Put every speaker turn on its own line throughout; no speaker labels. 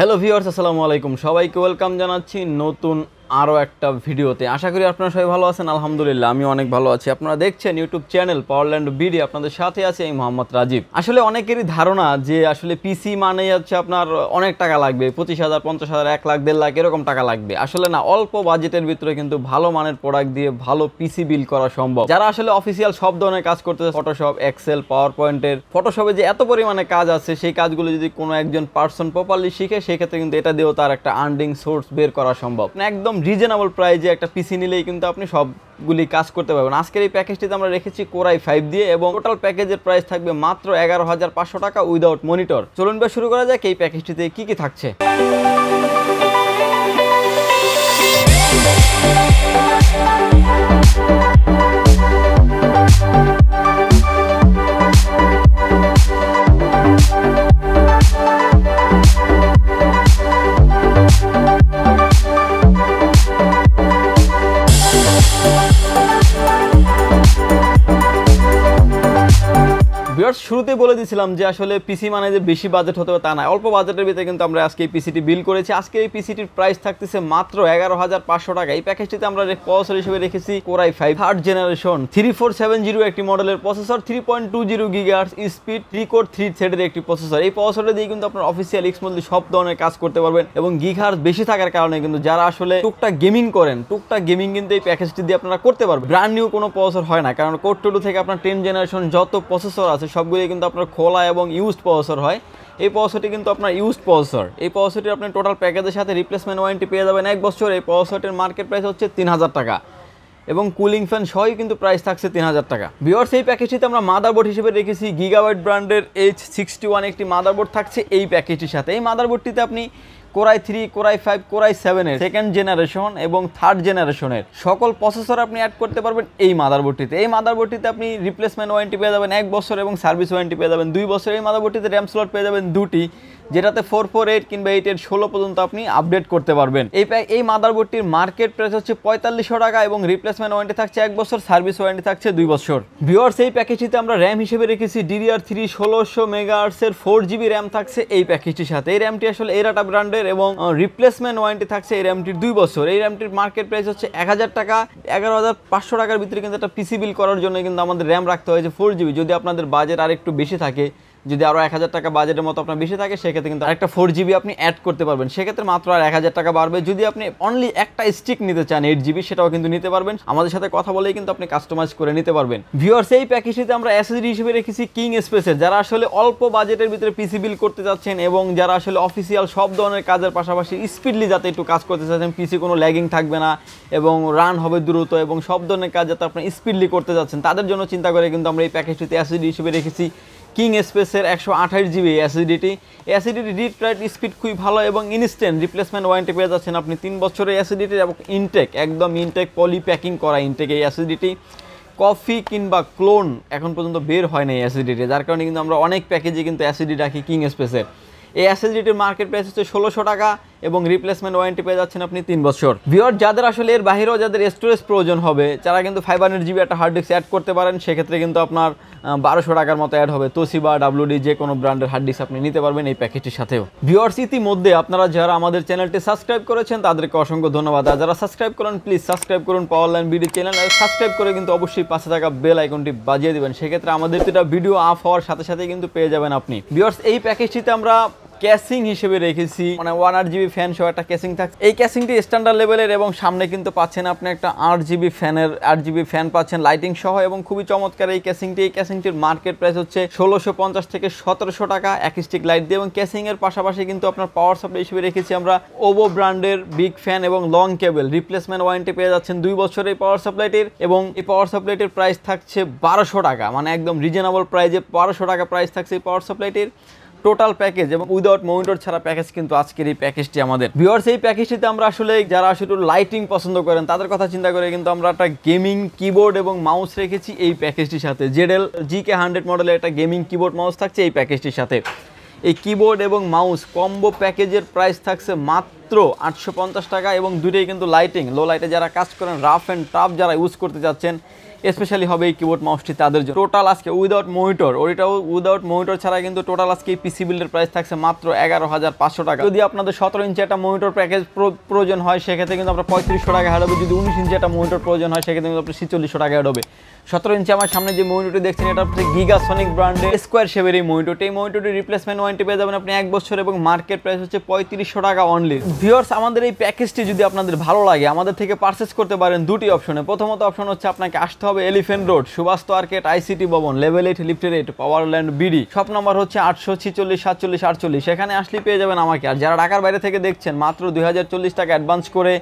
Hello viewers, আসসালামু আলাইকুম। সবাইকে ওয়েলকাম জানাচ্ছি নতুন আরও একটা ভিডিওতে। আশা করি আপনারা সবাই ভালো আছেন। আলহামদুলিল্লাহ আমি অনেক ভালো আছি। আপনারা দেখছেন ইউটিউব চ্যানেল পাওয়ারল্যান্ড বিডি, আপনাদের সাথে আছে এই মোহাম্মদ রাজীব। আসলে অনেকেরই ধারণা যে আসলে পিসি মানেই হচ্ছে আপনার অনেক টাকা লাগবে, 25,000, 50,000, 1 লাখ, 1.5 লাখ এরকম টাকা লাগবে। আসলে না, অল্প বাজেটের ভিতরে কিন্তু ভালো মানের প্রোডাক্ট দিয়ে ভালো পিসি বিল্ড করা সম্ভব। যারা আসলে অফিসিয়াল সব ধরনের কাজ করতেছে, ফটোশপ, এক্সেল, পাওয়ার পয়েন্টের, ফটোশপে যে এত পরিমাণে কাজ আছে, সেই কাজগুলো যদি কোনো একজন পার্সন প্রপারলি শিখে, সেক্ষেত্রে কিন্তু এটা দিয়েও তার একটা আর্নিং সোর্স বের করা সম্ভব। একদম রিজনেবল প্রাইজে একটা পিসি নিলেই কিন্তু আপনি সবগুলি কাজ করতে পারবেন। আজকের এই প্যাকেজটিতে আমরা রেখেছি কোরাই 5 দিয়ে, এবং টোটাল প্যাকেজের প্রাইস থাকবে মাত্র 11,500 টাকা উইদাউট মনিটর। চলুন বা শুরু করা যাক এই প্যাকেজটিতে কি কি থাকছে। শুরুতে বলে দিয়েছিলাম যে আসলে পিসি মানে যে বেশি বাজেট হতে হবে তা না, অল্প বাজেটের ভিতরে কিন্তু আমরা আজকে এই পিসিটি বিল করেছি। আজকে এই পিসিটির প্রাইস থাকতেছে মাত্র 11,500 টাকা। এই প্যাকেজটিতে আমরা প্রসেসর হিসেবে রেখেছি কোরাই 5 থার্ড জেনারেশন 3470 একটি মডেলের প্রসেসর, 3.20 গিগাহার্টজ স্পিড, 3 কোর 3 থ্রেডের একটি প্রসেসর। এই প্রসেসরটা দিয়ে কিন্তু আপনার অফিসিয়াল স্মুথলি সব ধরনের কাজ করতে পারবেন, এবং গিগাহার্টজ বেশি থাকার কারণে কিন্তু যারা আসলে টুকটাক গেমিং করেন, টুকটাক গেমিং কিন্তু এই প্যাকেজটি দিয়ে আপনারা করতে পারবেন। ব্র্যান্ড নিউ কোনো প্রসেসর হয় না, কারণ কোর 2 থেকে আপনার 10 জেনারেশন যত প্রসেসর আছে সবগুলো কিন্তু আপনার খোলা এবং ইউজড প্রসেসর হয়। এই প্রসেসরটি কিন্তু আপনার ইউজড প্রসেসর। এই প্রসেসরটি আপনি টোটাল প্যাকেজের সাথে রিপ্লেসমেন্ট ওয়ারেন্টি পেয়ে যাবেন 1 বছর। এই প্রসেসরটির মার্কেট প্রাইস হচ্ছে 3,000 টাকা, এবং কুলিং ফ্যান সহই কিন্তু প্রাইস থাকছে 3,000 টাকা। ভিউয়ার্স, এই প্যাকেজটিতে আমরা মাদারবোর্ড হিসেবে রেখেছি গিগাবাইট ব্র্যান্ডের H61 একটি মাদারবোর্ড থাকছে এই প্যাকেজটির সাথে। এই মাদারবোর্ডটিতে আপনি কোরাই 3, কোরাই 5, কোরাই 7 এর সেকেন্ড জেনারেশন এবং থার্ড জেনারেশনের সকল প্রসেসর আপনি অ্যাড করতে পারবেন এই মাদারবোর্ডটিতে। এই মাদারবোর্ডটিতে আপনি রিপ্লেসমেন্ট ওয়ারেন্টি পেয়ে যাবেন 1 বছর, এবং সার্ভিস ওয়ারেন্টি পেয়ে যাবেন 2 বছর। এই মাদারবোর্ডটিতে র্যাম স্লট পেয়ে যাবেন 2টি, যেটাতে 448 কিংবা 8 এর 16 পর্যন্ত আপনি আপডেট করতে পারবেন। এই মাদারবোর্ডটির মার্কেট প্রাইস হচ্ছে 4500 টাকা, এবং রিপ্লেসমেন্ট ওয়ারেন্টি থাকছে 1 বছর, সার্ভিস ওয়ারেন্টি থাকছে 2 বছর। ভিউয়ার্স, এই প্যাকেজটিতে আমরা র্যাম হিসেবে রেখেছি DDR3 1600 মেগাহার্টজের 4GB র্যাম থাকছে এই প্যাকেজটির সাথে। এই র্যামটি আসলে ADATA ব্র্যান্ডের, এবং রিপ্লেসমেন্ট ওয়ারেন্টি থাকছে এই র্যামটির 2 বছর। এই র্যামটির মার্কেট প্রাইস হচ্ছে 1000 টাকা। 11,500 টাকার ভিতরে কিন্তু একটা পিসি বিল করার জন্য কিন্তু আমাদের র্যাম রাখতে হয়েছে 4GB। যদি আপনাদের বাজেট আর একটু বেশি থাকে, যদি আরও 1000 টাকা বাজেটের মতো আপনার বেশি থাকে, সেক্ষেত্রে কিন্তু আরেকটা 4GB আপনি অ্যাড করতে পারবেন। সেক্ষেত্রে মাত্র আর 1000 টাকা বাড়বে। যদি আপনি অনলি একটা স্টিক নিতে চান 8GB, সেটাও কিন্তু নিতে পারবেন। আমাদের সাথে কথা বলেই কিন্তু আপনি কাস্টমাইজ করে নিতে পারবেন। ভিউয়ার্স, এই প্যাকেজটিতে আমরা এসএসডি হিসেবে রেখেছি KingSpaec। যারা আসলে অল্প বাজেটের ভিতরে পিসি বিল করতে যাচ্ছেন, এবং যারা আসলে অফিসিয়াল সব ধরনের কাজের পাশাপাশি স্পিডলি যাতে একটু কাজ করতে চাচ্ছেন, পিসি কোনো ল্যাগিং থাকবে না এবং রান হবে দ্রুত, এবং সব ধরনের কাজ যাতে আপনি স্পিডলি করতে যাচ্ছেন, তাদের জন্য চিন্তা করে কিন্তু আমরা এই প্যাকেজটিতে এসএসডি হিসেবে রেখেছি KingSpaec 128GB এসএসডিটি। এসএসডিটি রিড রাইট স্পিড খুবই ভালো, এবং ইনস্ট্যান্ট রিপ্লেসমেন্ট ওয়ারেন্টি পেয়ে যাচ্ছেন আপনি 3 বছরের এসএসডিটি, এবং ইনটেক একদম ইনটেক পলি প্যাকিং করা ইনটেক এই এসএসডিটি। কফি কিংবা ক্লোন এখন পর্যন্ত বের হয় না এই এসএসডিটি, যার কারণে কিন্তু আমরা অনেক প্যাকেজে কিন্তু এসএসডি রাখি KingSpaec। এই এসএসডিটির মার্কেট প্রাইস হচ্ছে 1600 টাকা, এবং রিপ্লেসমেন্ট ওয়ারেন্টি পেয়ে যাচ্ছেন আপনি 3 বছর। ভিউয়ার, যাদের আসলে এর বাইরেও যাদের স্টোরেজ প্রয়োজন হবে, যারা কিন্তু 500GB একটা হার্ড ডিস্ক অ্যাড করতে পারেন, সেক্ষেত্রে কিন্তু আপনার 1200 টাকার মতো অ্যাড হবে। তোশিবা, WD যে কোনো ব্র্যান্ডের হার্ড ডিস্ক আপনি নিতে পারবেন এই প্যাকেজটির সাথেও। ভিউয়ার্স, ইতিমধ্যে আপনারা যারা আমাদের চ্যানেলটি সাবস্ক্রাইব করেছেন তাদেরকে অসংখ্য ধন্যবাদ। আর যারা সাবস্ক্রাইব করেন, প্লিজ সাবস্ক্রাইব করুন পাওয়ারল্যান্ড বিডি চ্যানেল, আর সাবস্ক্রাইব করে কিন্তু অবশ্যই পাশে থাকা বেল আইকনটি বাজিয়ে দেবেন। সেক্ষেত্রে আমাদের এটা ভিডিও আপ হওয়ার সাথে সাথে কিন্তু পেয়ে যাবেন আপনি। ভিউয়ার্স, এই প্যাকেজটিতে আমরা ক্যাসিং হিসেবে রেখেছি, মানে 1RGB ফ্যান সহ একটা ক্যাসিং থাকছে। এই ক্যাসিংটি স্ট্যান্ডার্ড লেভেলের, এবং সামনে কিন্তু পাচ্ছেন আপনি একটা 8GB ফ্যান পাচ্ছেন লাইটিং সহ, এবং খুবই চমৎকার এই ক্যাসিংটি। এই ক্যাসিংটির মার্কেট প্রাইস হচ্ছে 1650 থেকে 1700 টাকা এক স্টিক লাইট দিয়ে, এবং ক্যাসিং এর পাশাপাশি কিন্তু আপনার পাওয়ার সাপ্লাই হিসেবে রেখেছি আমরা OVO ব্র্যান্ডের বিগ ফ্যান এবং লং কেবল। রিপ্লেসমেন্ট ওয়ারেন্টি পেয়ে যাচ্ছেন 2 বছর এই পাওয়ার সাপ্লাইটির, এবং এই পাওয়ার সাপ্লাইটির প্রাইস থাকছে 1200 টাকা, মানে একদম রিজনেবল প্রাইসে 1200 টাকা প্রাইস থাকছে এই পাওয়ার সাপ্লাইটির। টোটাল প্যাকেজ এবং উইদাউট মনিটর ছাড়া প্যাকেজ কিন্তু আজকের এই প্যাকেজটি আমাদের। ভিউয়ার্স, এই প্যাকেজটিতে আমরা আসলে যারা আসলে লাইটিং পছন্দ করেন তাদের কথা চিন্তা করে কিন্তু আমরা একটা গেমিং কিবোর্ড এবং মাউস রেখেছি এই প্যাকেজটির সাথে। ZL GK100 মডেলের একটা গেমিং কিবোর্ড মাউস থাকছে এই প্যাকেজটির সাথে। এই কিবোর্ড এবং মাউস কম্বো প্যাকেজের প্রাইস থাকছে মাত্র 850 টাকা, এবং দুটোই কিন্তু লাইটিং লো লাইটে যারা কাজ করেন, রাফ অ্যান্ড টাফ যারা ইউজ করতে যাচ্ছেন, স্পেশালি হবে এই কিবোর্ড মাউসটি তাদের জন্য। টোটাল আজকে উইদাউট মনিটর, ওইটাও উইদাউট মনিটর ছাড়া কিন্তু টোটাল আজকে এই পিসি বিল্ডের প্রাইস থাকছে মাত্র 11,500 টাকা। যদি আপনাদের 17 ইঞ্চি একটা মনিটর প্যাকেজ প্রয়োজন হয় সেক্ষেত্রে কিন্তু আপনার 3500 টাকা অ্যাড হবে। যদি 19 ইঞ্চি একটা মনিটর প্রয়োজন হয় সেক্ষেত্রে কিন্তু আপনার 4600 টাকা অ্যাড হবে। 17 ইঞ্চি আমার সামনে যে মনিটরটি দেখছেন এটা হচ্ছে গিগাসনিক ব্র্যান্ডের স্কোয়ার শেপের এই মনিটরটি। এই মনিটরটির রিপ্লেসমেন্ট ওয়ারেন্টি পেয়ে যাবেন আপনি 1 বছর এবং মার্কেট প্রাইস হচ্ছে 3500 টাকা অনলি। ভিউয়ার্স, আমাদের এই প্যাকেজটি যদি আপনাদের ভালো লাগে আমাদের থেকে পারচেজ করতে পারেন দুটি অপশনে। প্রথমত অপশন হচ্ছে আপনাকে আসতে হবে elephant road, Suvastu arcade, ICT ভবন, লেভেল 8 লিফটের 8, পাওয়ারল্যান্ড বিডি। শপ নাম্বার হচ্ছে 846 47 48। সেখানে আসলে পেয়ে যাবেন আমাকে। আর যারা ঢাকার বাইরে থেকে দেখছেন মাত্র 2040 টাকা অ্যাডভান্স করে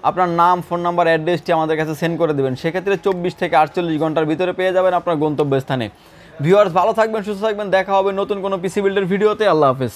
আপনার নাম, ফোন নাম্বার, অ্যাড্রেসটি আমাদের কাছে সেন্ড করে দেবেন। সেক্ষেত্রে 24 থেকে 48 ঘন্টার ভিতরে পেয়ে যাবেন আপনার গন্তব্যস্থানে। ভিউয়ার্স, ভালো থাকবেন, সুস্থ থাকবেন। দেখা হবে নতুন কোনো পিসি বিল্ডের ভিডিওতে। আল্লাহ হাফেজ।